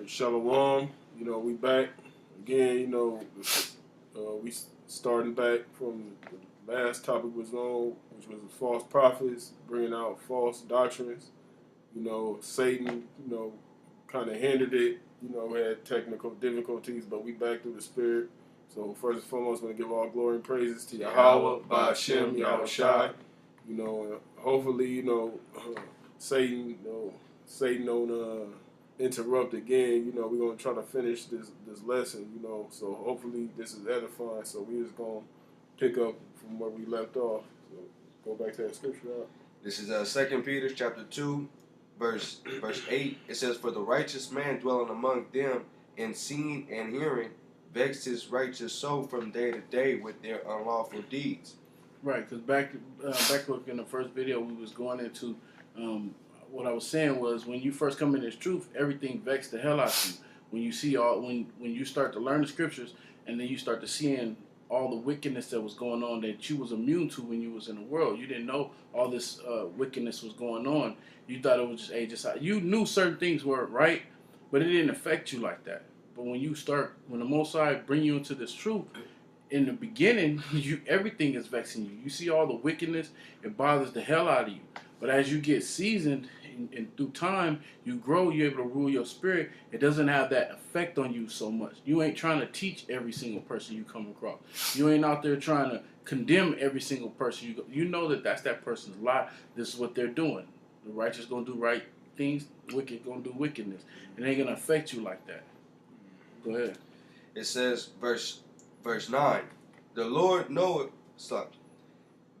Shalom. We back again. We starting back from the last topic was on, which was the false prophets bringing out false doctrines. Satan, kind of hindered it. Had technical difficulties, but we back through the spirit. So first and foremost, I want to give all glory and praises to Yahweh, Ba'ashem, Yahweh Shai. Hopefully, Satan, Satan don't interrupt again. We're gonna try to finish this lesson. So hopefully this is edifying. So we just gonna pick up from where we left off. So go back to that scripture. This is 2 Peter chapter 2, verse 8. It says, "For the righteous man dwelling among them in seeing and hearing vexed his righteous soul from day to day with their unlawful deeds." Right, because back in the first video we was going into what I was saying was when you first come in this truth, everything vexed the hell out of you. When you see when you start to learn the scriptures and then you start to seeing all the wickedness that was going on that you was immune to when you was in the world. You didn't know all this wickedness was going on. You thought it was just you knew certain things weren't right, but it didn't affect you like that. But when the Most High bring you into this truth, in the beginning, everything is vexing you. You see all the wickedness, it bothers the hell out of you. But as you get seasoned and through time, you grow, you're able to rule your spirit. It doesn't have that effect on you so much. You ain't trying to teach every single person you come across. You ain't out there trying to condemn every single person. You know that's that person's lie. This is what they're doing. The righteous going to do right things, wicked going to do wickedness. It ain't going to affect you like that. Go ahead. It says, verse 9, "The Lord knoweth,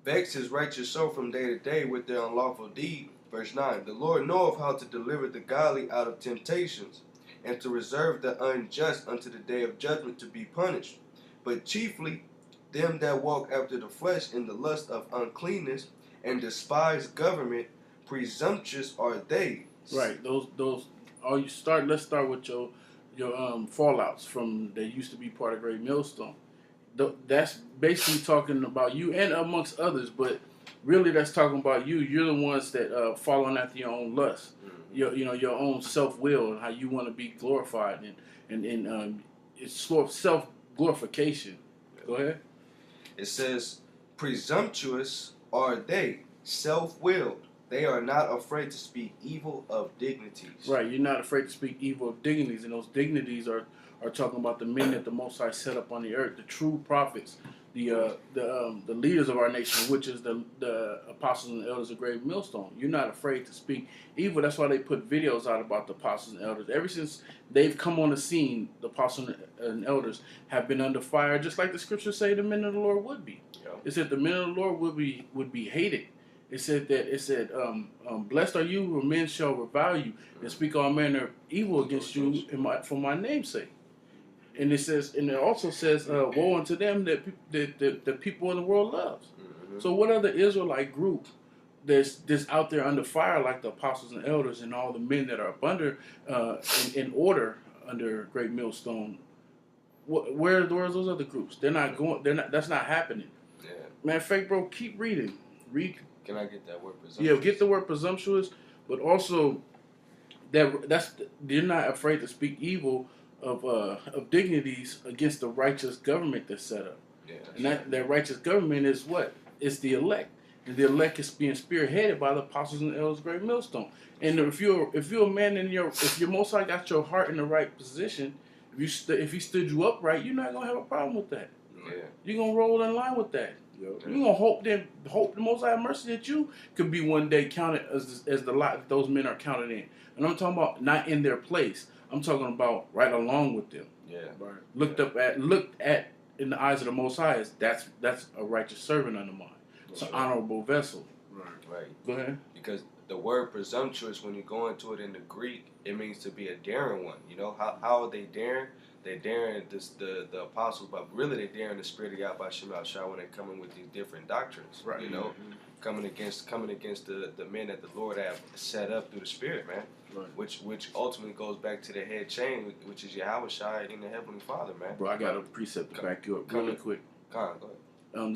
vex his righteous soul from day to day with their unlawful deed." Verse 9, "The Lord knoweth how to deliver the godly out of temptations, and to reserve the unjust unto the day of judgment to be punished. But chiefly them that walk after the flesh in the lust of uncleanness, and despise government, presumptuous are they." Right. Those. Let's start with your fallouts from that used to be part of Great Millstone. That's basically talking about you and amongst others, but really that's talking about you. You're the ones that following after your own lust, your own self will, and how you want to be glorified, and it's self glorification. Go ahead. It says, "Presumptuous are they, self-willed. They are not afraid to speak evil of dignities." Right, you're not afraid to speak evil of dignities, and those dignities are talking about the men that the Most High set up on the earth, the true prophets, the leaders of our nation, which is the apostles and elders of Great Millstone. You're not afraid to speak evil. That's why they put videos out about the apostles and elders. Ever since they've come on the scene, the apostles and elders have been under fire, just like the scriptures say the men of the Lord would be. Yeah. It said the men of the Lord would be hated. It said, "Blessed are you, when men shall revile you and speak all manner of evil against you for my name's sake." And it also says, "Woe unto them that the people in the world loves." Mm-hmm. So what other Israelite group that's out there under fire like the apostles and elders and all the men that are up under in order under Great Millstone? Where's those other groups? They're not going. That's not happening. Yeah. Matter of fact, bro, keep reading. Read. Can I get that word presumptuous? Yeah, get the word presumptuous, but also they're not afraid to speak evil of dignities against the righteous government that's set up. Yeah, and that righteous government is what? It's the elect. And the elect is being spearheaded by the apostles and elders of Great Millstone. And if you're a man if your Most High got your heart in the right position, if he stood you upright, you're not gonna have a problem with that. Yeah. You're gonna roll in line with that. You're gonna hope the Most High have mercy that you could be one day counted as the lot that those men are counted in. And I'm talking about not in their place. I'm talking about right along with them. Yeah. Right. Looked at in the eyes of the Most High as that's a righteous servant unto mine. It's an honorable vessel. Right. Go ahead. Because the word presumptuous, when you go into it in the Greek, it means to be a daring one. How are they daring? They're daring the apostles, but really they're daring the spirit of Yahweh Shai when they're coming with these different doctrines. Right. Coming against the men that the Lord have set up through the Spirit, man. Right. Which ultimately goes back to the head chain, which is Yahweh Shai and the Heavenly Father, man. Bro, I got a precept to back you up really quick. Go ahead.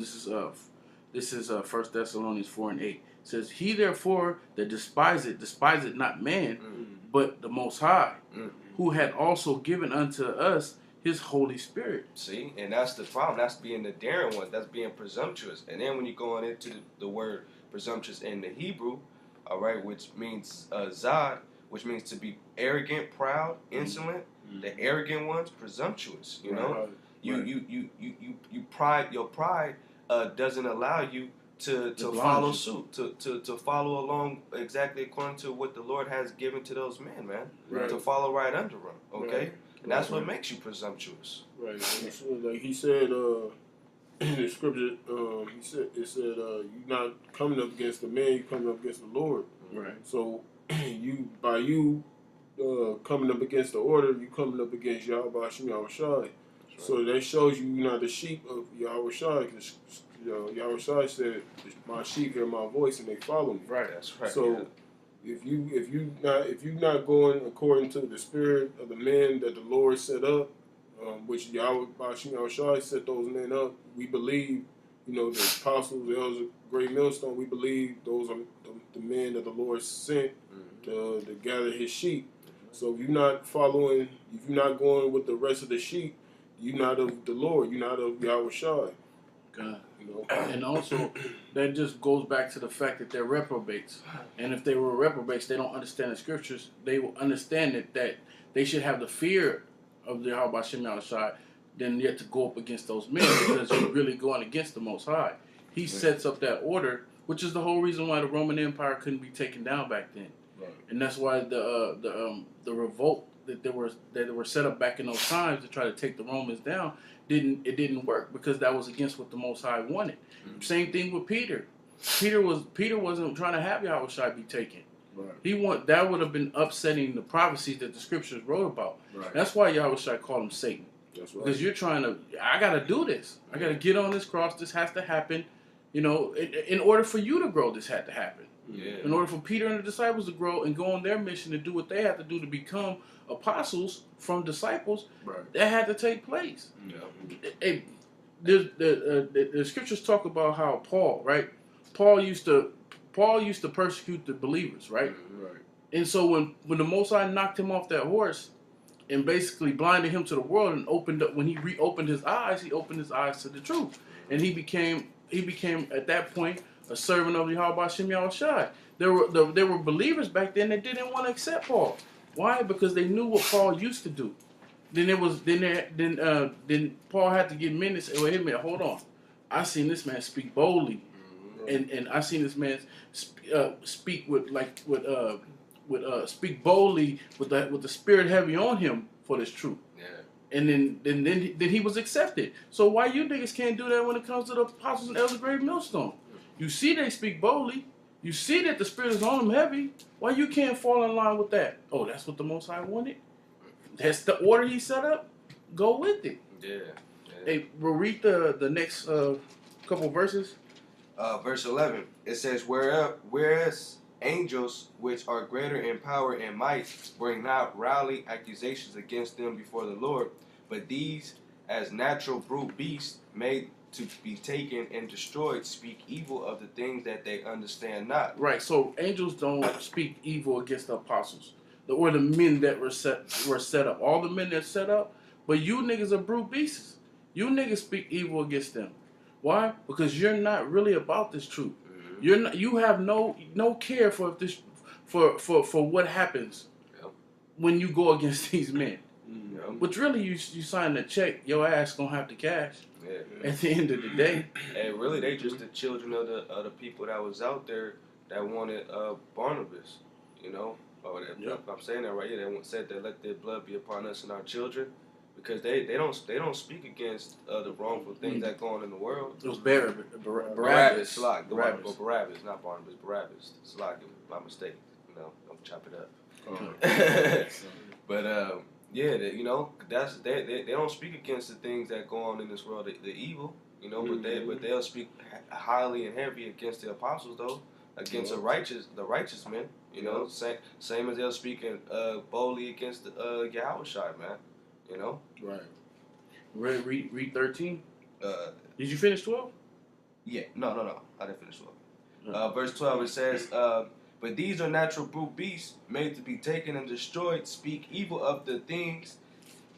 This is 1 Thessalonians 4:8. It says, "He therefore that despiseth not man, but the Most High, who had also given unto us his Holy Spirit. See, and that's the problem. That's being the daring one. That's being presumptuous. And then when you're going into the word presumptuous in the Hebrew, all right, which means zad, which means to be arrogant, proud, insolent. The arrogant ones, presumptuous. You know, you pride. Your pride doesn't allow you to follow suit, to follow along exactly according to what the Lord has given to those men, man. Right. To follow right under them. Okay. Right. And that's what makes you presumptuous. Right. And so, like he said, in the scripture, you're not coming up against the man, you're coming up against the Lord. Right. So by coming up against the order, you coming up against Yahweh Hashem Yahushai. Right. So that shows you're not the sheep of Yahushai, because Yahushai said, "My sheep hear my voice and they follow me." Right. That's right. So. Yeah. If you're not going according to the spirit of the men that the Lord set up, which Yahweh Hashem Yahushai set those men up, we believe, the apostles, the elders of Great Millstone, we believe those are the men that the Lord sent to gather His sheep. So if you're not following, if you're not going with the rest of the sheep, you're not of the Lord. You're not of Yahushai. God. And also, that just goes back to the fact that they're reprobates. And if they were reprobates, they don't understand the scriptures. They will understand that they should have the fear of the Yahweh Hashem Yahushai than yet to go up against those men, because you're really going against the Most High. He sets up that order, which is the whole reason why the Roman Empire couldn't be taken down back then. Right. And that's why the revolt that were set up back in those times to try to take the Romans down didn't work, because that was against what the Most High wanted. Same thing with Peter. Peter wasn't trying to have Yahushua be taken. Right. That would have been upsetting the prophecies that the scriptures wrote about. Right. That's why Yahushua called him Satan. That's right. Because you're trying to, I got to do this. I got to get on this cross. This has to happen. In order for you to grow, this had to happen. Yeah. In order for Peter and the disciples to grow and go on their mission to do what they had to do to become apostles from disciples, right, that had to take place. Yeah. The scriptures talk about how Paul used to persecute the believers, right? Right. And so when the Most High knocked him off that horse and basically blinded him to the world and when he reopened his eyes, he opened his eyes to the truth, and he became at that point a servant of Yahweh Hashem Yahushai. There were believers back then that didn't want to accept Paul. Why? Because they knew what Paul used to do. Then Paul had to get men to say, "Wait a minute, hold on. I seen this man speak boldly, and I seen this man speak speak boldly with the spirit heavy on him for this truth." Yeah. And then he was accepted. So why you niggas can't do that when it comes to the apostles and elders of Great Millstone? You see they speak boldly. You see that the Spirit is on them heavy. Why you can't fall in line with that? Oh, that's what the Most High wanted? That's the order He set up? Go with it. Yeah. Hey, we'll read the next couple verses. Verse 11. It says, Whereas angels, which are greater in power and might, bring not rowdy accusations against them before the Lord, but these, as natural brute beasts, made to be taken and destroyed, speak evil of the things that they understand not. Right. So angels don't speak evil against the apostles or the men that were set up. All the men that set up, but you niggas are brute beasts. You niggas speak evil against them. Why? Because you're not really about this truth. Mm-hmm. You have no care for what happens when you go against these men. Mm-hmm. But really, you sign the check, your ass gonna have to cash. Yeah. At the end of the day, and really, they just the children of the people that was out there that wanted Barnabas, I'm saying that right here. They said that let their blood be upon us and our children, because they don't speak against the wrongful things that go on in the world. It was Barabbas, Barabbas, not Barnabas, Barabbas. Slack, my mistake. I'm chop it up. Oh. But yeah, they don't speak against the things that go on in this world, the evil, but they'll speak highly and heavy against the apostles, though, against the righteous men, same as they'll speak boldly against Yahushua, man, Right. Read 13. Did you finish 12? Yeah, no, I didn't finish 12. Verse 12 it says, But these are natural brute beasts, made to be taken and destroyed, speak evil of the things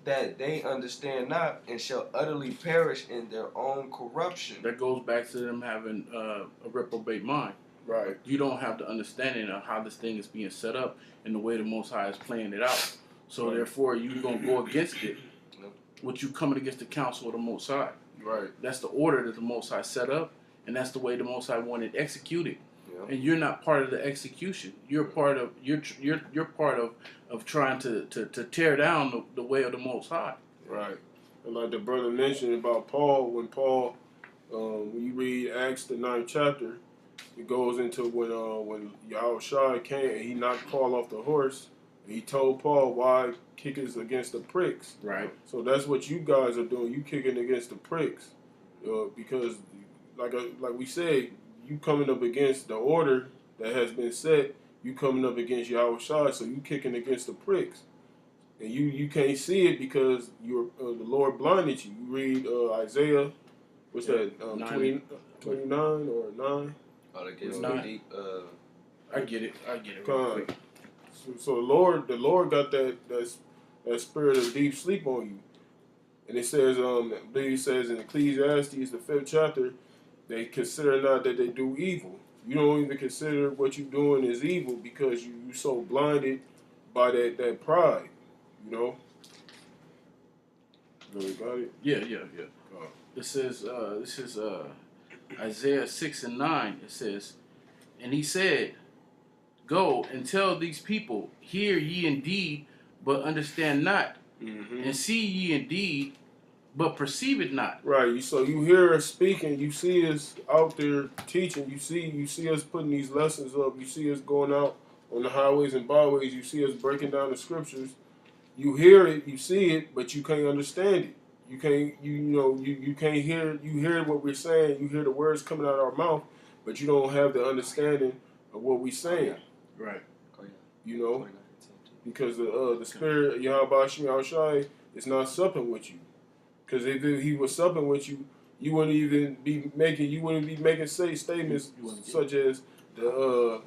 that they understand not, and shall utterly perish in their own corruption. That goes back to them having a reprobate mind. Right. You don't have the understanding of how this thing is being set up and the way the Most High is playing it out. So Right. therefore, you're going to go against it. Yep. What you coming against the counsel of the Most High. Right. That's the order that the Most High set up, and that's the way the Most High wanted executed. Yeah. And you're not part of the execution. You're part of you're part of trying to tear down the way of the Most High. Right. And like the brother mentioned about Paul, when when you read Acts the 9th chapter, it goes into when Yahushua came and he knocked Paul off the horse. And he told Paul, "Why kick us against the pricks?" Right. So that's what you guys are doing. You kicking against the pricks, because like we said, you coming up against the order that has been set. You coming up against Yahushua, so you kicking against the pricks, and you can't see it because the Lord blinded you. You read Isaiah, what's that? 29 or 9. Oh, they get It's on not- deep. I get it. Real Con. quick. So the Lord got that spirit of deep sleep on you, and it says, I believe it says in Ecclesiastes the 5th chapter, they consider not that they do evil. You don't even consider what you're doing is evil because you so blinded by that pride, you know. Really got it? Yeah. Oh. This is Isaiah 6:9. It says, and he said, "Go and tell these people, hear ye indeed, but understand not, Mm-hmm. and see ye indeed, but perceive it not." Right. So you hear us speaking. You see us out there teaching. You see us putting these lessons up. You see us going out on the highways and byways. You see us breaking down the scriptures. You hear it. You see it, but you can't understand it. You can't. You can't hear. You hear what we're saying. You hear the words coming out of our mouth, but you don't have the understanding of what we're saying. Right. Oh, yeah. You know, 29, 10. because the spirit of Yahweh Shai is not supping with you. Because if he was supping with you, you wouldn't even be making statements You wouldn't get such as the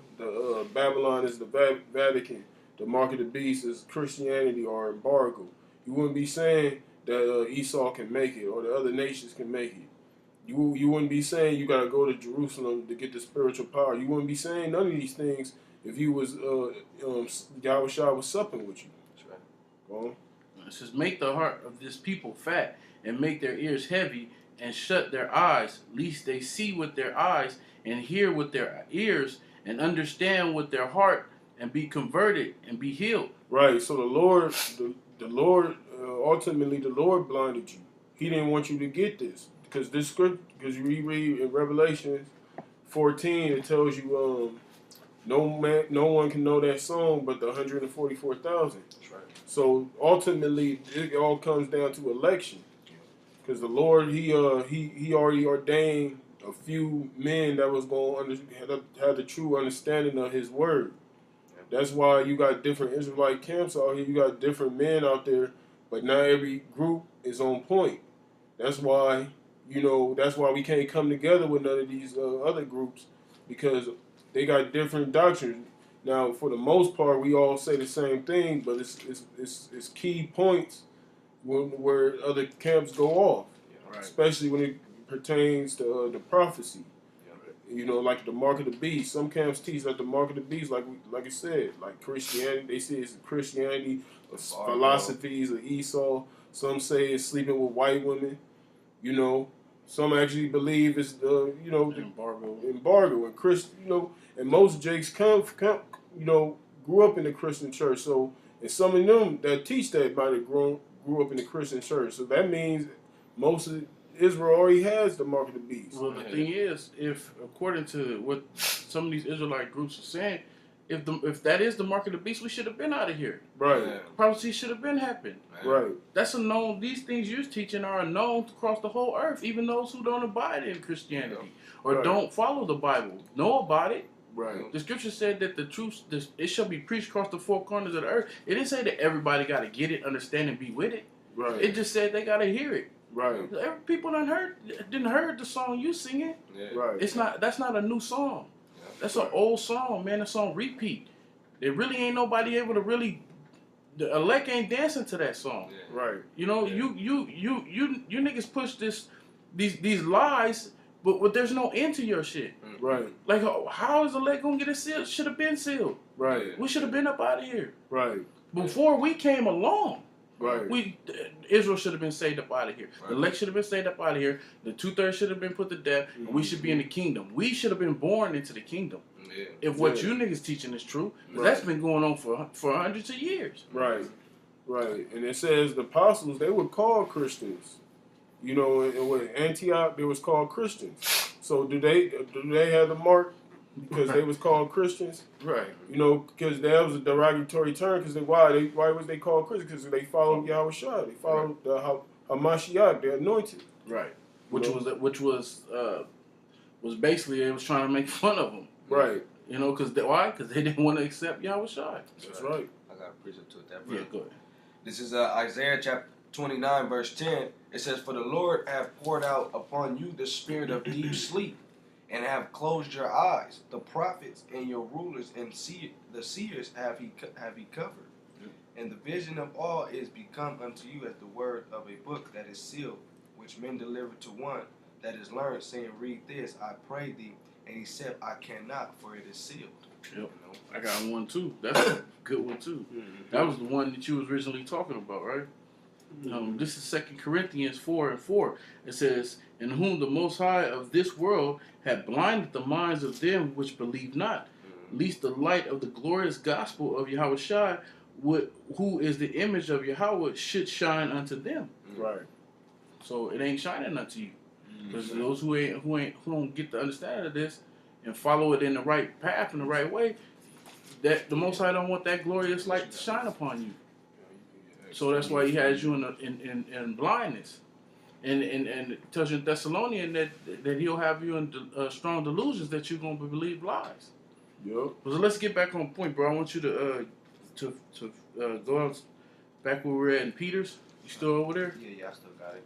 Babylon is the Vatican, the mark of the beast is Christianity or embargo. You wouldn't be saying that Esau can make it or the other nations can make it. You wouldn't be saying you got to go to Jerusalem to get the spiritual power. You wouldn't be saying none of these things if you was Yahweh was supping with you. That's right. Go on. It says, "Make the heart of this people fat, and make their ears heavy, and shut their eyes, lest they see with their eyes, and hear with their ears, and understand with their heart, and be converted, and be healed." Right. So the Lord, ultimately, the Lord blinded you. He didn't want you to get this because this script, because you reread in Revelation 14, it tells you, no one can know that song but the 144,000. That's right. So ultimately, it all comes down to election, because the Lord, he already ordained a few men that was going to have the true understanding of His word. That's why you got different Israelite camps out here. You got different men out there, but not every group is on point. That's why we can't come together with none of these other groups, because they got different doctrines. Now, for the most part, we all say the same thing, but it's key points where other camps go off, Right. especially when it pertains to the prophecy. Like the mark of the beast. Some camps teach that the mark of the beast, like I said, like Christianity. They say it's Christianity, philosophies of Esau. Some say it's sleeping with white women. Some actually believe it's the embargo and and most Jakes grew up in the Christian church. So, and some of them that teach that might have grew up in the Christian church. So that means most of Israel already has the mark of the beast. Well, the thing is, if according to what some of these Israelite groups are saying, if that is the mark of the beast, we should have been out of here. Right. Yeah. Prophecy should have been happened. Right. That's a known. These things you're teaching are known across the whole earth. Even those who don't abide in Christianity or Right. don't follow the Bible know about it. Right. The scripture said that the truth, it shall be preached across the four corners of the earth. It didn't say that everybody got to get it, understand, and be with it. Right. It just said they got to hear it. Right. People didn't heard the song you singing. Yeah. Right. That's not a new song. That's an old song, man. It's on repeat. There really ain't nobody able to really. The elect ain't dancing to that song. Yeah. Right. You know, you niggas push these lies, but there's no end to your shit. Right. Like, how is the elect gonna get it sealed? Should have been sealed. Right. We should have been up out of here Right. before we came along. Right. Israel should have been saved up out of here. Right. The elect should have been saved up out of here. The 2/3 should have been put to death. And we should be in the kingdom. We should have been born into the kingdom. Yeah. If what Yeah. you niggas teaching is true, 'cause Right. that's been going on for hundreds of years. Right. Right. And it says the apostles, they were called Christians. You know, in Antioch, they was called Christians. So do they have the mark because they was called Christians? Right. You know, because that was a derogatory term. Because why was they called Christians? Because they followed Yahweh Shah. They followed the Hamashiach, the anointed. Right. Which You know? was basically it was trying to make fun of them. Right. You know, why? Because they didn't want to accept Yahweh Shai. That's right. I got a precept to it. That Yeah, verse. go ahead. This is Isaiah chapter 29, verse 10. It says, "For the Lord hath poured out upon you the spirit of deep sleep, and have closed your eyes. The prophets and your rulers and the seers have he covered. And the vision of all is become unto you as the word of a book that is sealed, which men deliver to one that is learned, saying, Read this, I pray thee. And he said, I cannot, for it is sealed." Yep. You know? I got one too. That's a good one too. That was the one that you was originally talking about, right? This is 2 Corinthians 4:4. It says, "In whom the Most High of this world had blinded the minds of them which believe not, lest the light of the glorious gospel of Yahweh Shai, who is the image of Yahweh, should shine unto them." Right. So it ain't shining unto you, because those who don't get the understanding of this and follow it in the right path in the right way, that the Most High don't want that glorious light to shine upon you. So that's why he has you in blindness, and it tells you in Thessalonian that he'll have you in strong delusions that you're gonna believe lies. Yep. So let's get back on point, bro. I want you to go out back where we were at in Peter's. You still over there? Yeah, I still got it.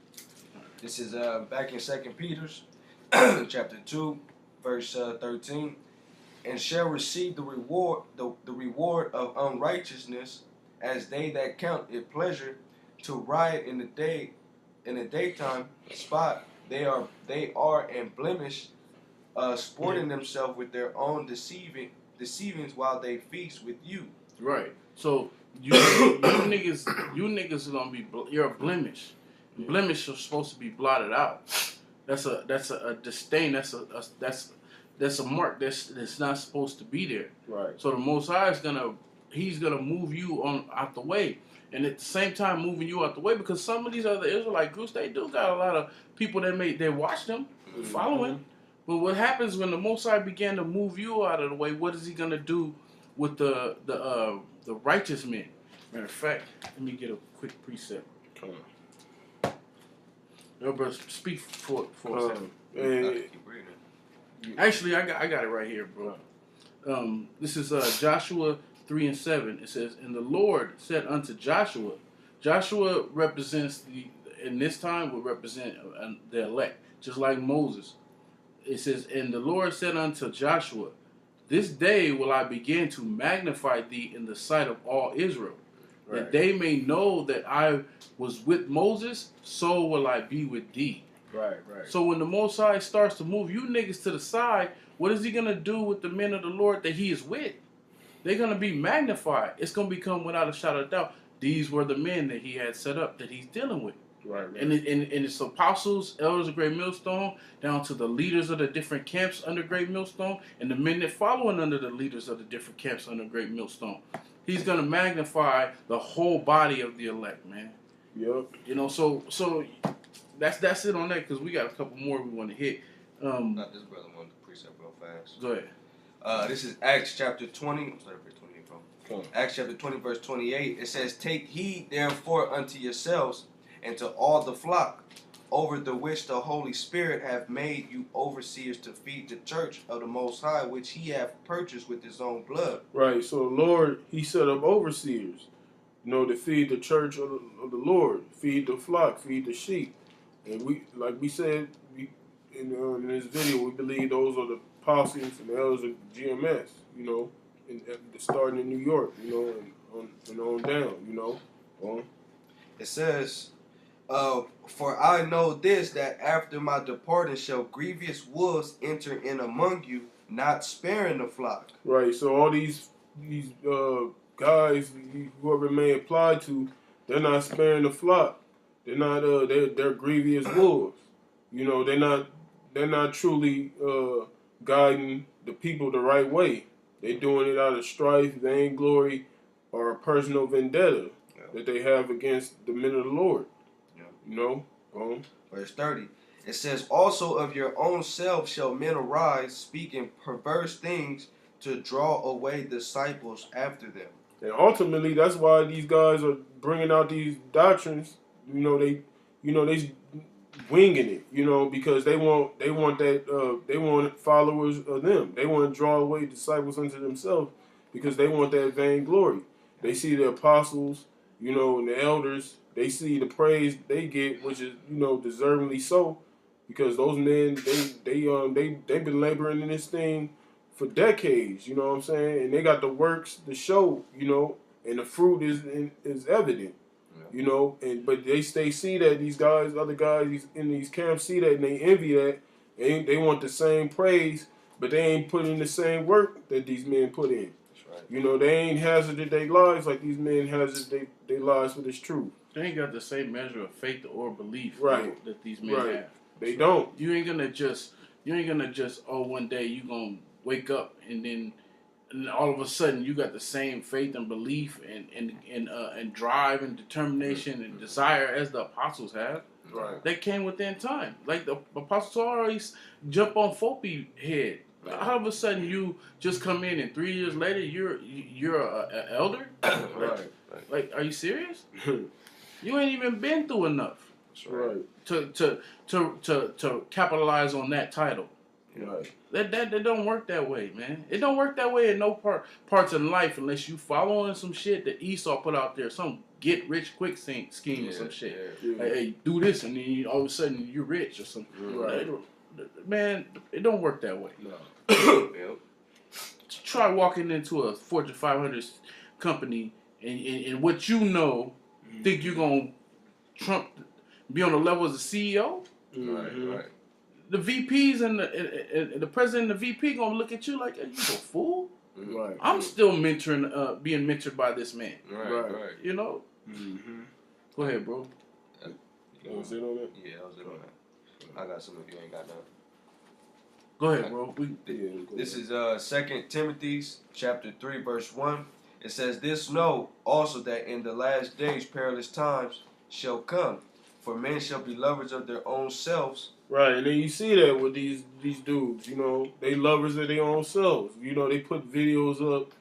This is back in 2 Peter's chapter 2, verse 13. "And shall receive the reward of unrighteousness, as they that count it pleasure to riot in the daytime spot. They are and blemish, sporting themselves with their own deceivings while they feast with you." Right. So you niggas are gonna be you're a blemish. Blemish are supposed to be blotted out. That's a disdain. That's a mark that's not supposed to be there. Right. So the Most High he's gonna move you out the way, and at the same time moving you out the way, because some of these other Israelite groups, they do got a lot of people they watch them, following. But what happens when the Most High began to move you out of the way? What is he gonna do with the righteous men? Matter of fact, let me get a quick precept. Come on. No, bro, speak for a second. And Keep reading. Actually, I got it right here, bro. This is Joshua 3:7. It says, "And the Lord said unto Joshua," Joshua represents in this time would represent the elect, just like Moses. It says, "And the Lord said unto Joshua, This day will I begin to magnify thee in the sight of all Israel, that they may know that I was with Moses, so will I be with thee." right. So when the Most High starts to move you niggas to the side, what is he going to do with the men of the Lord that he is with? They're going to be magnified. It's going to become without a shadow of doubt. These were the men that he had set up that he's dealing with. Right. And it's apostles, elders of Great Millstone, down to the leaders of the different camps under Great Millstone, and the men that following under the leaders of the different camps under Great Millstone. He's going to magnify the whole body of the elect, man. Yep. You know, so that's it on that, because we got a couple more we want to hit. Not this brother wanted to precept real fast. Go ahead. This is Acts chapter 20. I'm sorry, verse 28, bro. Come on. Acts chapter 20, verse 28. It says, "Take heed therefore unto yourselves and to all the flock, over the which the Holy Spirit hath made you overseers to feed the church of the Most High, which he hath purchased with his own blood." Right. So the Lord, he set up overseers, to feed the church of the Lord, feed the flock, feed the sheep. And we, like we said in this video, we believe those are the apostles and elders of GMS, you know, starting in New York, you know, and on down, you know. It says, for I know this, that after my departing shall grievous wolves enter in among you, not sparing the flock. Right. So all these guys, whoever may apply to, they're not sparing the flock. They're not. They're grievous wolves. You know, they're not truly guiding the people the right way. They're doing it out of strife, vainglory, or a personal vendetta that they have against the men of the Lord. Yeah. You know. Verse 30. It says, also of your own self shall men arise, speaking perverse things to draw away disciples after them. And ultimately, that's why these guys are bringing out these doctrines. You know, they winging it. You know, because they want that. They want followers of them. They want to draw away disciples unto themselves because they want that vainglory. They see the apostles, you know, and the elders. They see the praise they get, which is, you know, deservingly so, because those men they've been laboring in this thing for decades, you know what I'm saying? And they got the works to show, you know, and the fruit is evident, you know. And but they see that these guys, other guys in these camps see that and they envy that, and they want the same praise, but they ain't put in the same work that these men put in. That's right. You know, they ain't hazarded their lives like these men hazarded their lives for this truth. They ain't got the same measure of faith or belief Right. that these men Right. have. They don't. You ain't gonna just one day you gonna wake up and then all of a sudden you got the same faith and belief and drive and determination and desire as the apostles have. Right. They came within time. Like the apostles always jump on Fopi head. All of a sudden you just come in and 3 years later you're an elder. Right. Like, are you serious? You ain't even been through enough. Right. To capitalize on that title. Right. That don't work that way, man. It don't work that way in no parts of life unless you following some shit that Esau put out there, some get rich quick scheme or some shit. Yeah. Like, hey, do this and then all of a sudden you're rich or something. Right. Man, it don't work that way. No. Yep. Try walking into a Fortune 500 company and what you know, think you're gonna be on the level as a CEO? Right. The VPs and the president and the VP gonna look at you like, are you a fool? Right. I'm still being mentored by this man. Right. You know? Mm-hmm. Go ahead, bro. Was it on it? Yeah, I was in on that. I got some if you ain't got none. Go ahead, bro. This is 2 Timothy chapter 3, verse 1. It says, this know also that in the last days perilous times shall come, for men shall be lovers of their own selves. Right, and then you see that with these dudes, you know, they lovers of their own selves. You know, they put videos up,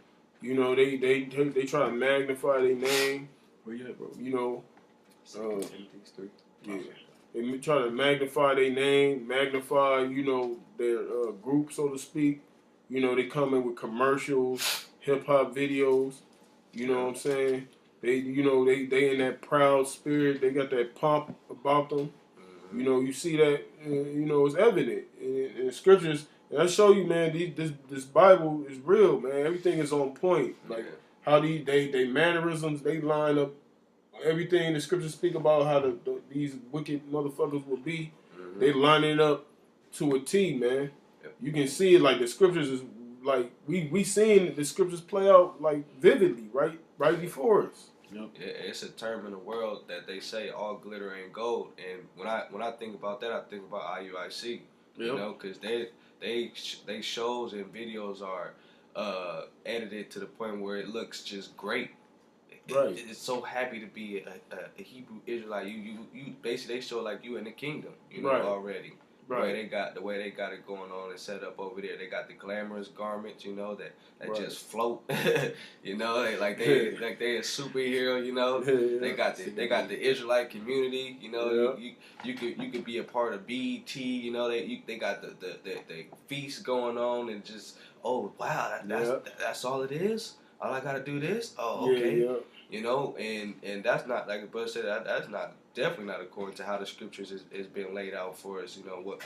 you know, they try to magnify their name. Where you at, bro? You know, 2 Timothy 3. yeah. They try to magnify their name, magnify, you know, their group, so to speak. You know, they come in with commercials, hip-hop videos, you know what I'm saying? They, you know, they in that proud spirit. They got that pomp about them. You know, you see that, you know, it's evident in the scriptures. And I show you, man, this Bible is real, man. Everything is on point. Like, how they mannerisms, they line up. Everything the scriptures speak about how these wicked motherfuckers will be, they line it up to a T, man. Yep. You can see it like the scriptures is like we seeing the scriptures play out like vividly, right before us. Yep. It's a term in the world that they say all glitter ain't gold, and when I think about that, I think about IUIC. You know, because they shows and videos are edited to the point where it looks just great. Right. It's so happy to be a Hebrew Israelite. You basically they show like you in the kingdom, you know, already. Right. The way they got it going on and set up over there. They got the glamorous garments, you know, that just float. You know, they a superhero. You know, they got the Israelite community. You know, you could be a part of BET. You know, they got the feast going on and just that's all it is. All I gotta do this. Oh, okay. Yeah. You know, and that's not, like the brother said, that's not definitely not according to how the scriptures is being laid out for us. You know what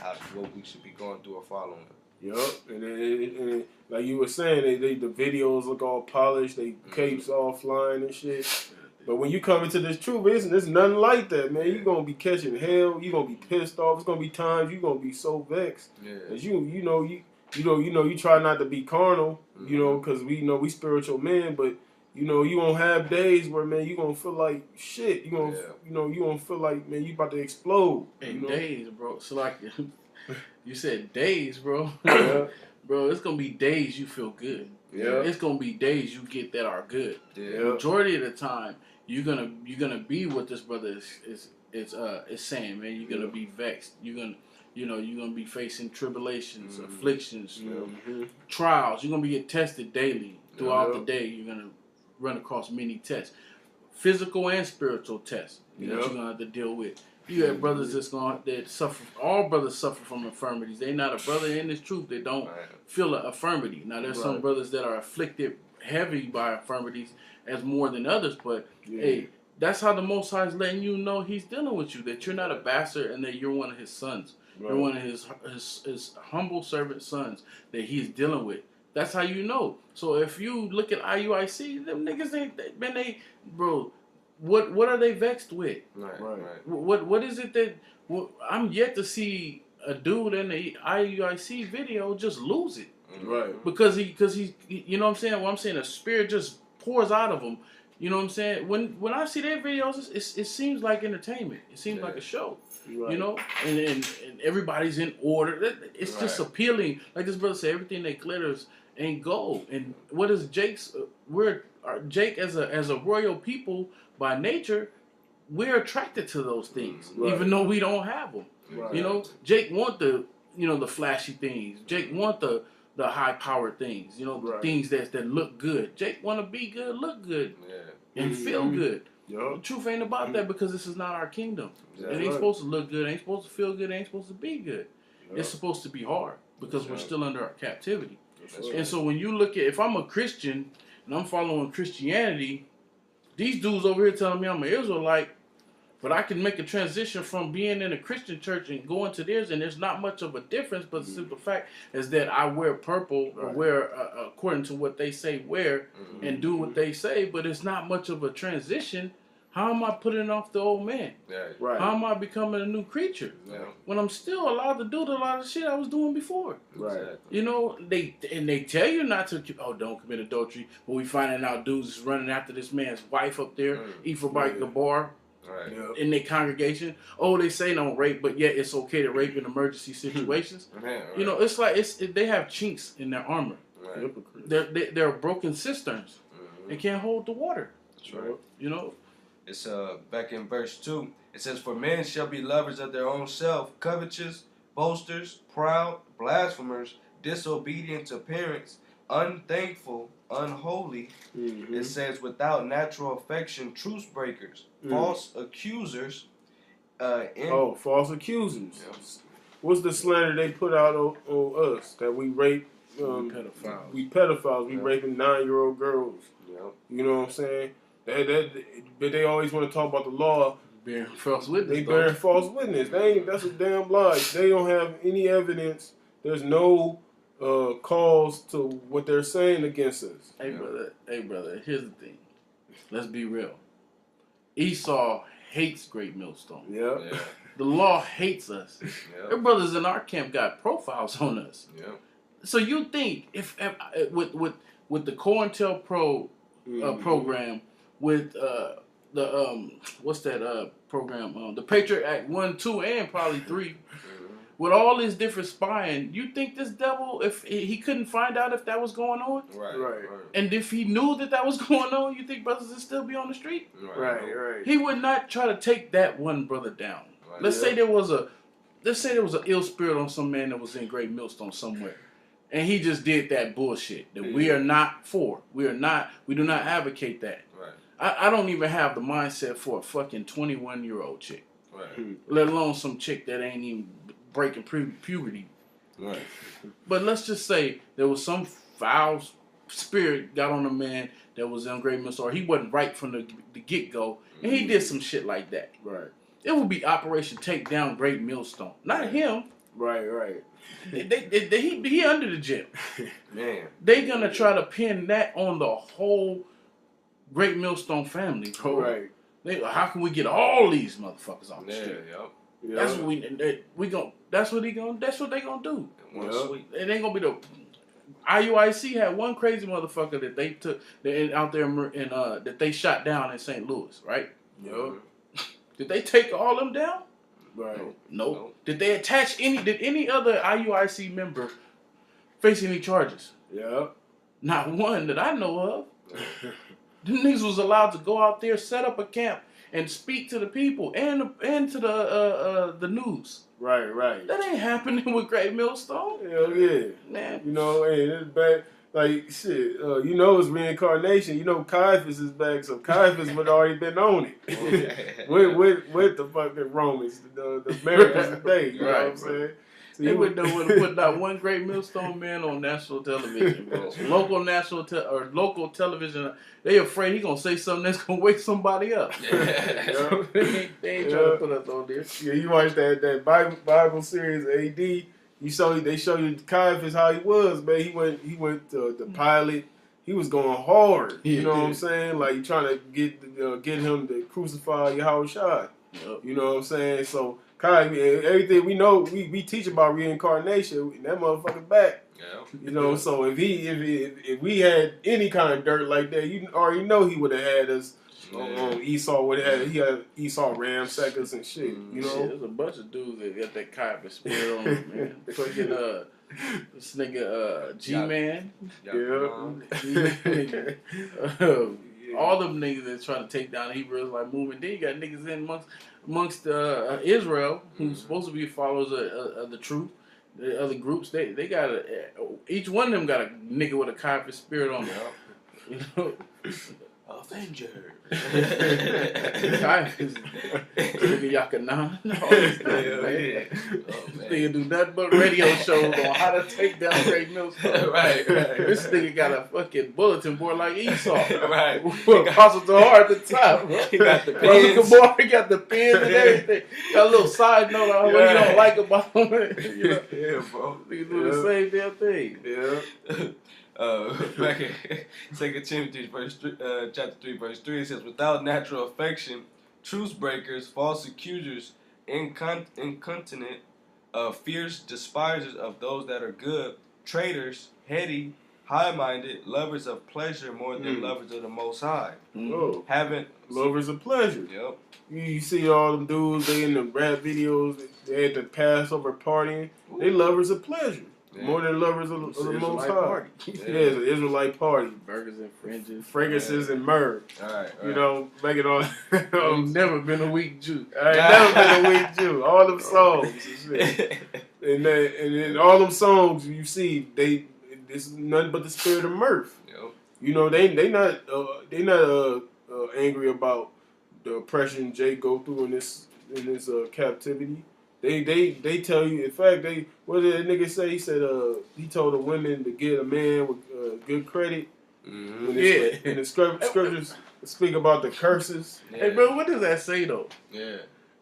we should be going through or following. Yup, and like you were saying, the videos look all polished, they capes all flying and shit. But when you come into this truth, it's nothing like that, man. You're gonna be catching hell. You're gonna be pissed off. It's gonna be times you're gonna be so vexed. Yeah. Cause you try not to be carnal, because we know we spiritual men, but you gonna have days where, man, you gonna feel like shit. You gonna feel like, man, you about to explode. Hey, days, bro. So like you said, days, bro. Yeah. Bro, it's gonna be days you feel good. Yeah. It's gonna be days you get that are good. Yeah. Majority of the time, you're gonna be what this brother is saying, man. You're gonna be vexed. You're gonna be facing tribulations, afflictions, trials. You're gonna be get tested daily throughout the day. You're gonna run across many tests, physical and spiritual tests that you're gonna have to deal with. You have brothers that suffer. All brothers suffer from infirmities. They not a brother in this truth that don't feel an infirmity. Now there's some brothers that are afflicted heavy by infirmities as more than others, but hey, that's how the Most High is letting you know He's dealing with you. That you're not a bastard and that you're one of His sons. Right. You're one of His humble servant sons that He's dealing with. That's how you know. So if you look at IUIC, them niggas bro. What are they vexed with? Right. What is it that I'm yet to see a dude in the IUIC video just lose it? Right. Because he's you know what I'm saying? What I'm saying, the spirit just pours out of him. You know what I'm saying? When I see their videos, it seems like entertainment. It seems like a show. Right. You know, and everybody's in order. It's just appealing. Like this brother said, everything that glitters ain't gold. And what is Jake's? Jake as a royal people by nature, we're attracted to those things, even though we don't have them. Right. You know, Jake want the flashy things. Jake want the high powered things. You know, the things that look good. Jake want to be good, look good, and feel good. The truth ain't about that, because this is not our kingdom. It ain't supposed to look good. It ain't supposed to feel good. It ain't supposed to be good. It's supposed to be hard because we're still under our captivity. And so when you look at, if I'm a Christian and I'm following Christianity, these dudes over here telling me I'm an Israelite, but I can make a transition from being in a Christian church and going to theirs, and there's not much of a difference, but the simple fact is that I wear purple or wear according to what they say wear and do what they say, but it's not much of a transition. How am I putting off the old man? How am I becoming a new creature when I'm still allowed to do a lot of shit I was doing before? You know, they tell you not to. Oh, don't commit adultery. But we finding out dudes is running after this man's wife up there, Ephraim the bar, in their congregation. Oh, they say don't rape, but yet it's okay to rape in emergency situations. You know, it's like they have chinks in their armor. They're broken cisterns. They can't hold the water. You know. It's back in verse 2. It says, "For men shall be lovers of their own self, covetous, boasters, proud, blasphemers, disobedient to parents, unthankful, unholy." It says, "Without natural affection, truce breakers, false accusers." False accusers. What's the slander they put out on us? That we rape, pedophiles. We pedophiles. We raping 9-year-old girls. You know what I'm saying? But they always want to talk about the law. Bearing false witness. They bearing false witness. That's a damn lie. They don't have any evidence. There's no cause to what they're saying against us. Hey brother. Here's the thing. Let's be real. Esau hates Great Millstone. The law hates us. Their brothers in our camp got profiles on us. So you think if with the COINTELPRO program, with what's that program? The Patriot Act 1, 2, and probably 3. With all this different spying, you think this devil, if he couldn't find out if that was going on? Right. And if he knew that was going on, you think brothers would still be on the street? Right. He would not try to take that one brother down. Let's say there was an ill spirit on some man that was in Great Millstone somewhere. And he just did that bullshit that we are not for. We do not advocate that. I don't even have the mindset for a fucking 21-year-old chick. Let alone some chick that ain't even breaking puberty. But let's just say there was some foul spirit got on a man that was in Great Millstone, or he wasn't right from the get-go, and he did some shit like that. It would be Operation Take Down Great Millstone. Not him. Right. He under the jail. Man. They gonna try to pin that on the whole Great Millstone family, bro. Right. How can we get all these motherfuckers on the street? Yep. That's what we gonna. That's what they gonna do. One Yep. sweep. It ain't gonna be the IUIC had one crazy motherfucker that they took out there in that they shot down in St. Louis, right? Yep. Did they take all them down? Right. Nope. Did they attach Did any other IUIC member face any charges? Yep. Not one that I know of. Them niggas was allowed to go out there, set up a camp, and speak to the people and to the news. Right. That ain't happening with Great Millstone. Hell yeah. Man. You know, hey, it's back. Like, shit, you know it's reincarnation. You know Caiaphas is back, so Caiaphas would already been on it. with the fucking Romans, the Americans today. You know what I'm saying? So They would have put not one Great Millstone man on national television, bro. Local national or local television, they afraid he gonna say something that's gonna wake somebody up. So they ain't trying to put us on there. Yeah, you watch that Bible series AD. They show you Caiaphas how he was, man. He went to the Pilate. He was going hard. You know what I'm saying? Like trying to get him to crucify Yahushua. Yep. You know what I'm saying? So everything we know, we teach about reincarnation. That motherfucker back. Yeah. You know, so if we had any kind of dirt like that, you already know he would have had us. Esau he had Esau ramsackers and shit. You know, shit, there's a bunch of dudes that got that Caiaphas spirit on them, man. Fucking this nigga G-Man. All them niggas that's trying to take down the Hebrew Israelite movement. Then you got niggas in amongst Israel who's supposed to be followers of the truth. The other groups, they got each one of them got a nigga with a Caiaphas spirit on them. You know, Avenger. Caiaphas, nigga Yakanan. This nigga do nothing but radio shows on how to take down Great Millstone. Right. This nigga got a fucking bulletin board like Esau. Right. With Apostle Tahar at the top. He got the Apostle pins. Tahar got the pins and everything. Got a little side note on what you don't like about him. You know? Yeah, bro. Niggas do the same damn thing. yeah. Back in 2 Timothy chapter 3, verse 3, it says, without natural affection, truce breakers, false accusers, incontinent, fierce despisers of those that are good, traitors, heady, high-minded, lovers of pleasure more than lovers of the Most High. Oh, lovers of pleasure. Yep. You see all them dudes, they in the rap videos, they at the Passover partying. They lovers of pleasure. Yeah. More than lovers of the Most High. Party. Yeah, it's an Israelite party. Burgers and fringes. Fragrances and myrrh. All right. You know, make it all. I've never been a weak Jew. I ain't never been a weak Jew. All them songs and shit. And then all them songs you see, it's nothing but the spirit of mirth. Yep. You know, they not angry about the oppression Jay go through in this captivity. They tell you. In fact, what did that nigga say? He said he told the women to get a man with good credit. Mm-hmm. And the scriptures speak about the curses. Yeah. Hey, bro, what does that say, though? Yeah.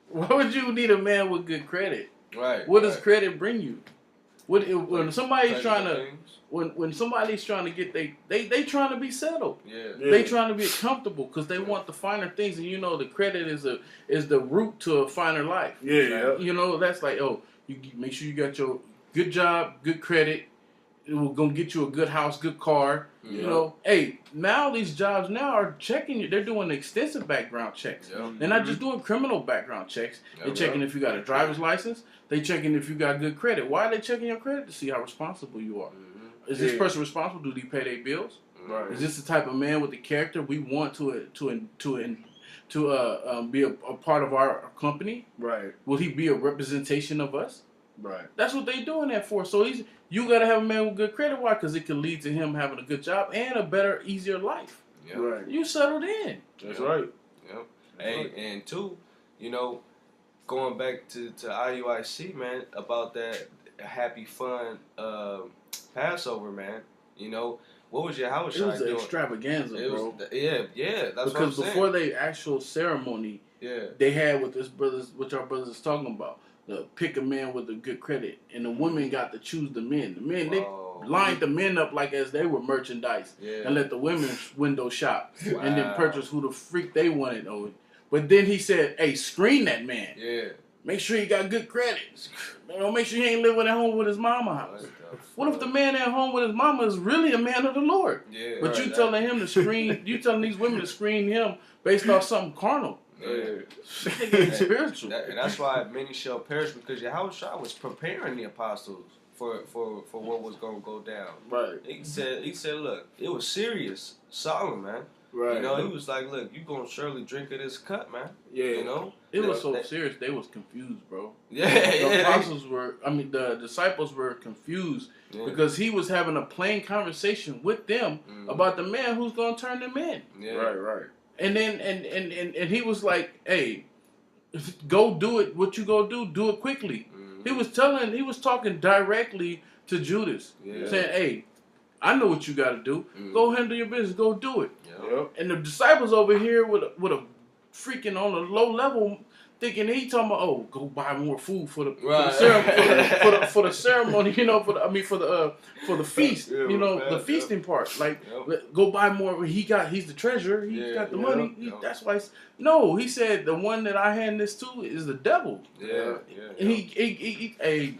Why would you need a man with good credit? Right. What does credit bring you? When somebody's trying to... things. When somebody's trying to get they trying to be settled. Yeah. They trying to be comfortable because they want the finer things, and you know the credit is the route to a finer life. Yeah. You know, that's like, oh, you make sure you got your good job, good credit. It will gonna get you a good house, good car. Yeah. You know, hey, now these jobs now are checking you. They're doing extensive background checks. Yeah. They're not just doing criminal background checks. They're checking if you got a driver's license. They checking if you got good credit. Why are they checking your credit? To see how responsible you are. Is this person responsible? Do they pay their bills? Right. Is this the type of man with the character we want to be a part of our company? Right. Will he be a representation of us? Right. That's what they doing that for. So you got to have a man with good credit. Why? Because it can lead to him having a good job and a better, easier life. Yep. Right. You settled in. That's right. Yep. Hey, and two, you know, going back to IUIC, man, about that happy, fun Passover, man. You know, what was your house It was an doing? extravaganza, bro. Yeah, that's because what I'm before saying. the actual ceremony, Yeah. they had what our brothers is talking about. pick a man with a good credit, and the women got to choose the men. The men they Whoa. lined the men up like as they were merchandise, Yeah. and let the women window shop, Wow. and then purchase who the freak they wanted. Oh, but then he said, "Hey, screen that man. Yeah. Make sure he got good credit. Man, make sure he ain't living at home with his mama house." What if the man at home with his mama is really a man of the Lord? Yeah. But you telling him to screen, you telling these women to screen him based off something carnal. Yeah. Nigga ain't spiritual. And that's why many shall perish, because Yahushua was preparing the apostles for what was going to go down. Right. He said, look, it was serious, solemn, man. Right. You know, he was like, look, you going to surely drink of this cup, man. Yeah. You know? It was so serious, they was confused, bro. Yeah, The apostles the disciples were confused yeah. because he was having a plain conversation with them about the man who's going to turn them in. Yeah. Right. And then, and he was like, hey, go do it. What you go do it quickly. Mm-hmm. He was talking directly to Judas, Yeah. saying, hey, I know what you got to do. Mm-hmm. Go handle your business. Go do it. Yep. And the disciples over here with a freaking on a low level, thinking he talking about, oh, go buy more food for the ceremony, you know, for the feast, Yeah, you know, man, the feasting part. Like, Yep. go buy more. He's the treasurer. He's got the money. That's why. No, he said the one that I hand this to is the devil. Yeah. And he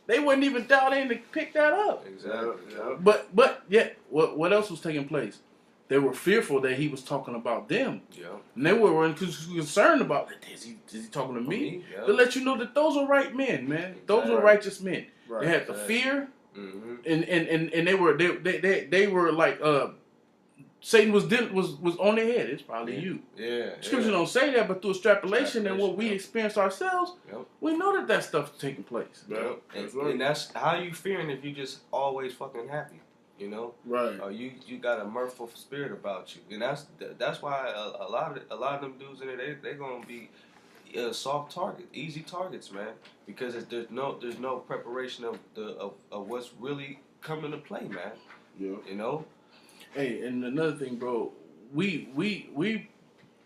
they wouldn't even doubt in to pick that up. Exactly. Yeah. But yet, what else was taking place? They were fearful that he was talking about them. Yeah. And they were concerned about, is he talking to me? Yeah. To let you know that those are right men, man. Exactly. Those are righteous men. Right. They had the Exactly. fear, Mm-hmm. and they were like Satan was on their head. It's probably you. Yeah. Scripture don't say that, but through extrapolation and what we Yep. experience ourselves, Yep. we know that stuff's taking place. Yep. That's right. And that's how you fearing if you just always fucking happy, you know? Right. Or you got a mirthful spirit about you, and that's why a lot of them dudes in there they gonna be soft target, easy targets, man. Because there's no preparation of what's really coming to play, man. Yeah. You know. Hey, and another thing, bro, we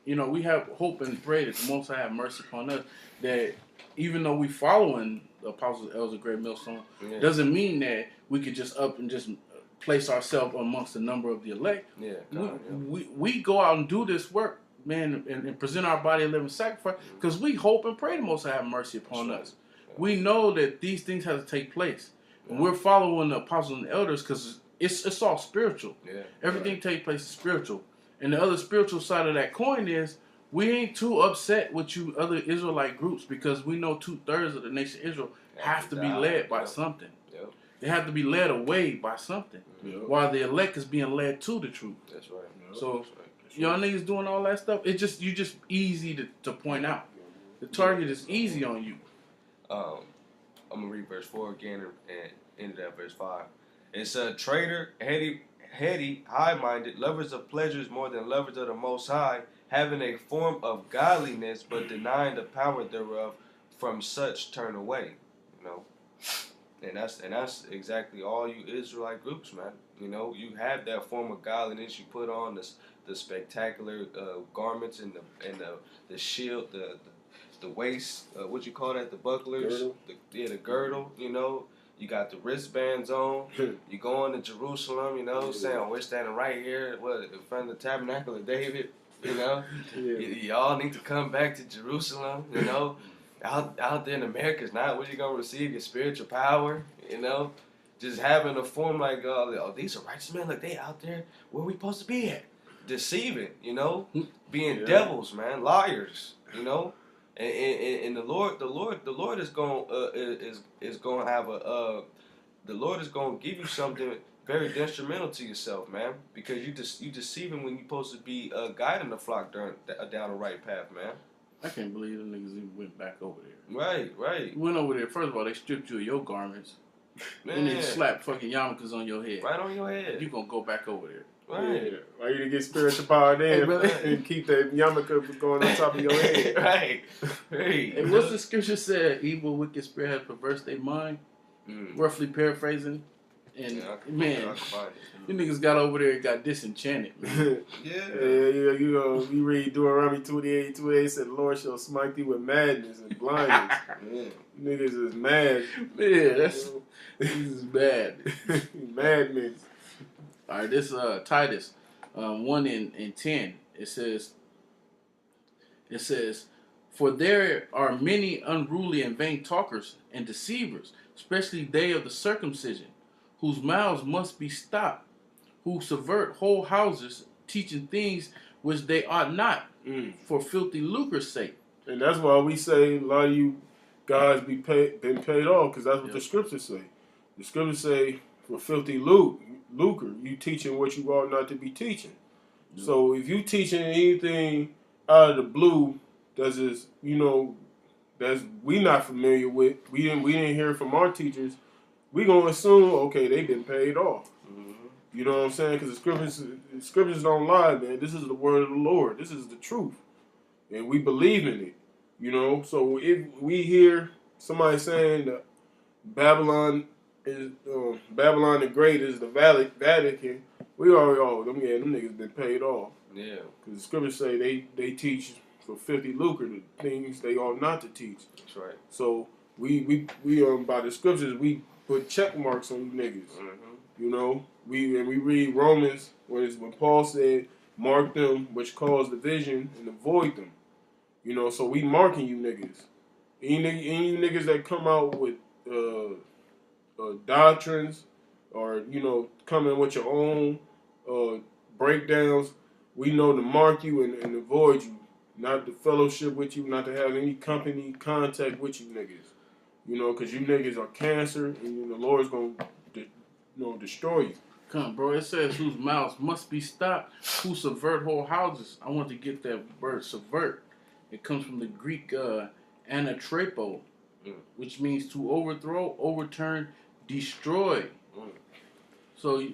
you know, we have hope and pray that the Most High have mercy upon us. That even though we following the apostles, elders of Great Millstone, Yeah. doesn't mean that we could just up and just place ourselves amongst the number of the elect. Yeah. God, yeah. We go out and do this work, man, and present our body a living sacrifice because we hope and pray the Most High have mercy upon That's us. right. Yeah. We know that these things have to take place, and we're following the apostles and elders because it's all spiritual. Yeah. Everything take place is spiritual. And the other spiritual side of that coin is we ain't too upset with you other Israelite groups because we know 2/3 of the nation of Israel have to be led by something. Yep. They have to be led away by something. Yeah. While the elect is being led to the truth. That's right. So That's right. y'all niggas doing all that stuff, you just easy to point out. The target is easy on you. I'm gonna read verse 4 again and end that verse 5. It's a traitor, heady, high-minded, lovers of pleasures more than lovers of the Most High, having a form of godliness but denying the power thereof. From such turn away. You know, and that's exactly all you Israelite groups, man. You know, you have that form of godliness. You put on the spectacular garments and the shield, the waist, what you call that, the bucklers, Girdle. the girdle, you know. You got the wristbands on. You going to Jerusalem, you know, saying, we're standing right here in front of the tabernacle of David, you know. Y'all need to come back to Jerusalem, you know. Out there in America's not where you're going to receive your spiritual power, you know. Just having a form like, oh, these are righteous men, like they out there where we supposed to be at. Deceiving, you know. Being devils, man, liars, you know. And the Lord is going is going to have the Lord is going to give you something very detrimental to yourself, man, because you deceiving when you're supposed to be guiding the flock down the right path, man. I can't believe them niggas even went back over there. Right. You went over there, first of all, they stripped you of your garments. Man. And they slapped fucking yarmulkes on your head. Right on your head. You gonna go back over there. Right. Yeah. Why you to get spiritual power then Hey, brother. and keep that yarmulke going on top of your head? Right. Hey. And what's the scripture said? Evil, wicked spirit has perverse their mind. Roughly paraphrasing. And Yeah, I man, can find you niggas got over there and got disenchanted. Man. You read Deuteronomy 28:28 said, "The Lord shall smite thee with madness and blindness." Yeah. Niggas is mad. Yeah, this is bad. Madness. All right, this Titus 1:10. It says, "For there are many unruly and vain talkers and deceivers, especially they of the circumcision, whose mouths must be stopped, who subvert whole houses, teaching things which they ought not, for filthy lucre's sake." And that's why we say a lot of you guys been paid off, because that's what Yep. the scriptures say. The scriptures say, for filthy lucre, you teaching what you ought not to be teaching. Yep. So if you teaching anything out of the blue that's just, that's we not familiar with, we didn't hear from our teachers, we gonna assume, okay, they been paid off. You know what I'm saying? Because the scriptures don't lie, man. This is the word of the Lord. This is the truth, and we believe in it. So if we hear somebody saying that Babylon the Great is the Vatican, we already, them niggas been paid off. Yeah. Because the scriptures say they teach for filthy lucre the things they ought not to teach. That's right. So we by the scriptures we put check marks on you niggas. Mm-hmm. We read Romans when Paul said, "Mark them which cause division and avoid them." So we marking you niggas. Any you niggas that come out with doctrines or coming with your own breakdowns, we know to mark you and avoid you, not to fellowship with you, not to have any company contact with you niggas. Because you niggas are cancer, and the Lord's gonna destroy you. Come, bro. It says whose mouths must be stopped, who subvert whole houses. I want to get that word subvert. It comes from the Greek anatrepo, which means to overthrow, overturn, destroy. So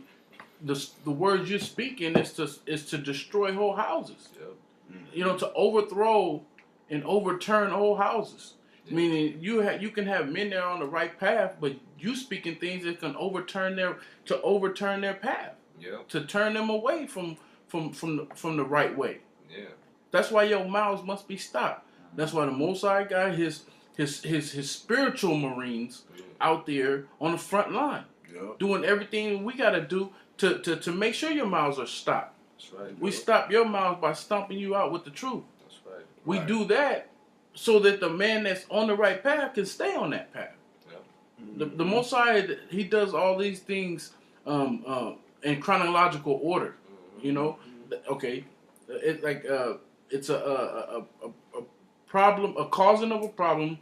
the word you're speaking is to destroy whole houses. Yep. To overthrow and overturn whole houses. Yeah. Meaning you can have men that are on the right path, but you speaking things that can overturn their path. Yep. To turn them away from the right way. Yeah. That's why your mouths must be stopped. That's why the Most High got his spiritual Marines out there on the front line, doing everything we gotta do to make sure your mouths are stopped. That's right. We stop your mouths by stomping you out with the truth. That's right. We do that so that the man that's on the right path can stay on that path. Yep. The Most High, he does all these things in chronological order. Okay, it's a problem, a causing of a problem,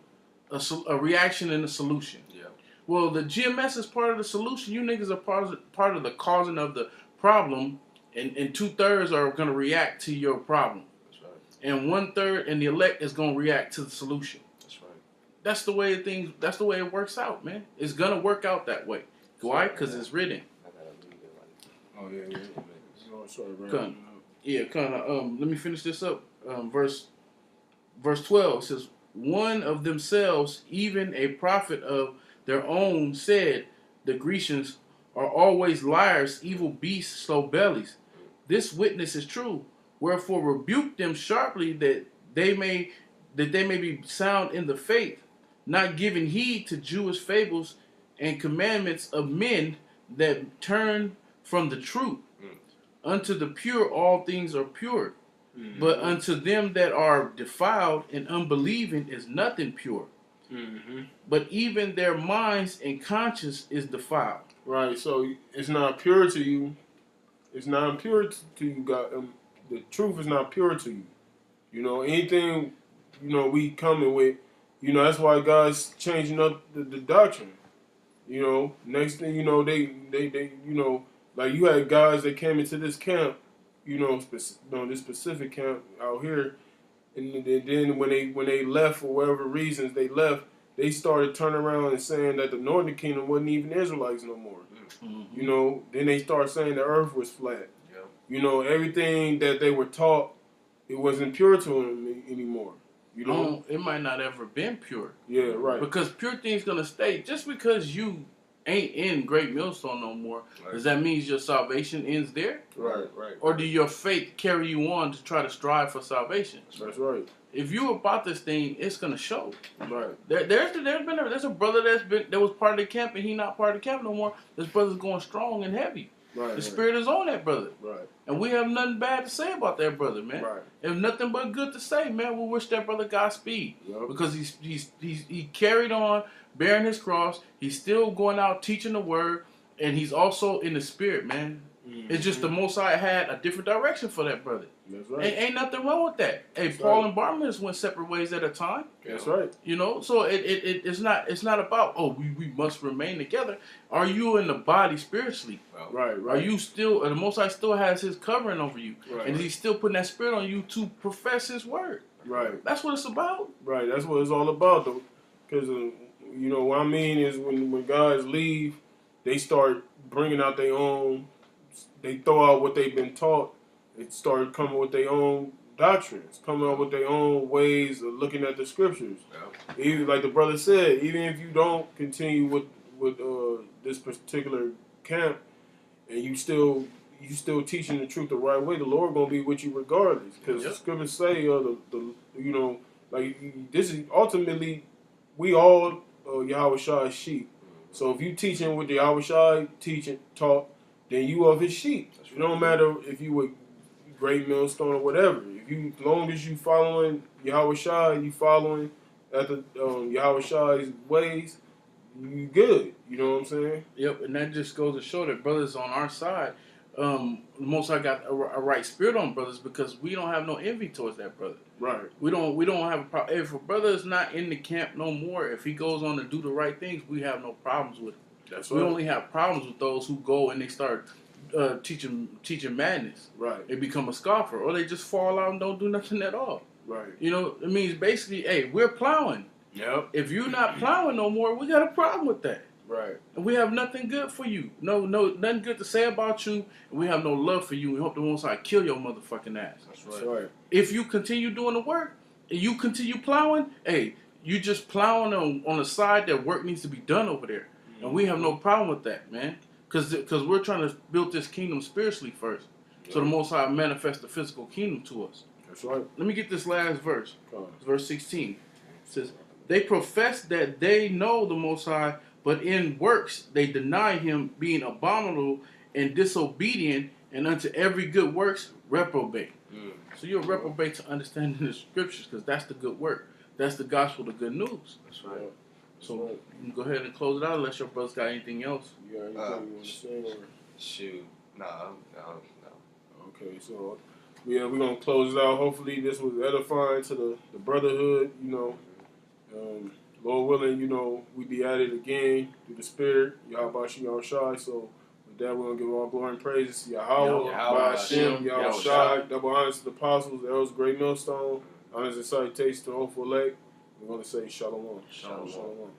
a reaction and a solution. Yeah. Well, the GMS is part of the solution. You niggas are part of the causing of the problem, and 2/3 are going to react to your problem. That's right. And 1/3 and the elect is going to react to the solution. That's right. That's the way that's the way it works out, man. It's going to work out that way. Why? Because it's written. Oh, yeah. Oh, sorry, bro. Let me finish this up. Verse 12 says, "One of themselves, even a prophet of their own, said, the Grecians are always liars, evil beasts, slow bellies. This witness is true. Wherefore rebuke them sharply, that they may be sound in the faith, not giving heed to Jewish fables and commandments of men that turn from the truth. Unto the pure all things are pure, but unto them that are defiled and unbelieving is nothing pure. But even their minds and conscience is defiled." Right, so it's not pure to you. It's not pure to you, God. The truth is not pure to you. Anything, we coming with, that's why God's changing up the doctrine. Next thing they like you had guys that came into this camp, this specific camp out here, and then when they left for whatever reasons they left, they started turning around and saying that the Northern Kingdom wasn't even Israelites no more. Then they started saying the earth was flat. Yep. Everything that they were taught, it wasn't pure to them anymore. It might not ever been pure. Yeah, right. Because pure thing's gonna stay. Just because you ain't in Great Millstone no more, does that mean your salvation ends there? Right. Or do your faith carry you on to try to strive for salvation? That's right. If you about this thing, it's gonna show. Right. There's a brother that was part of the camp and he not part of the camp no more. This brother's going strong and heavy. Right. The spirit is on that brother. Right. And we have nothing bad to say about that brother, man. Right. If nothing but good to say, man, we wish that brother Godspeed. Yep. Because he carried on bearing his cross. He's still going out teaching the word, and he's also in the spirit, man. Mm-hmm. It's just the Most High had a different direction for that brother. That's right. Ain't nothing wrong with that. Hey, That's Paul right. and Barnabas went separate ways at a time. That's right. You know, so it's not about we must remain together. Are you in the body spiritually? Right. Are you still the Most High still has His covering over you, Right. and He's still putting that spirit on you to profess His word? Right. That's what it's about. Right. That's what it's all about, though. Because what I mean is when guys leave, they start bringing out their own. They throw out what they've been taught. They start coming with their own doctrines, coming up with their own ways of looking at the scriptures. Yeah. Even like the brother said, even if you don't continue with this particular camp, and you still teaching the truth the right way, the Lord gonna be with you regardless. Because the scriptures say, this is ultimately we all Yahweh Shai's sheep. So if you teaching what the Yahweh Shai taught, then you of His sheep. It don't matter if you were Great Millstone or whatever. As long as you following Yahweh Shai, you following after Yahweh Shai's ways, you good. You know what I'm saying? Yep, and that just goes to show that brothers on our side, the Most High got a right spirit on brothers because we don't have no envy towards that brother. Right. We don't have a problem. If a brother is not in the camp no more, if he goes on to do the right things, we have no problems with him. That's we right. only have problems with those who go and they start teaching madness. Right. They become a scoffer, or they just fall out and don't do nothing at all. Right. You know, it means basically, hey, we're plowing. Yep. If you're not plowing no more, we got a problem with that. Right. And we have nothing good for you. Nothing good to say about you. And we have no love for you. We hope the Most High kill your motherfucking ass. That's right. If you continue doing the work and you continue plowing, hey, you just plowing on the side that work needs to be done over there. Mm-hmm. And we have no problem with that, man. Because we're trying to build this kingdom spiritually first. Yeah. So the Most High manifests the physical kingdom to us. That's right. Let me get this last verse. Verse 16. It says, they profess that they know the Most High, but in works they deny Him, being abominable and disobedient, and unto every good works reprobate. Mm. So you're reprobate to understanding the scriptures, because that's the good work. That's the gospel, the good news. That's right. So you can go ahead and close it out unless your brother's got anything else. You got anything you want to say? Or? Shoot. No. Okay, so we're going to close it out. Hopefully this was edifying to the brotherhood, Lord willing, we be at it again through the Spirit, Yahweh Shai. So with that, we're going to give all glory and praises to Yahweh, Hashem, Yahweh Shai. Double honors to the apostles, the elders, Great Millstone. Honors and salutations to Hopeful Lake. We're going to say Shalom. Shalom.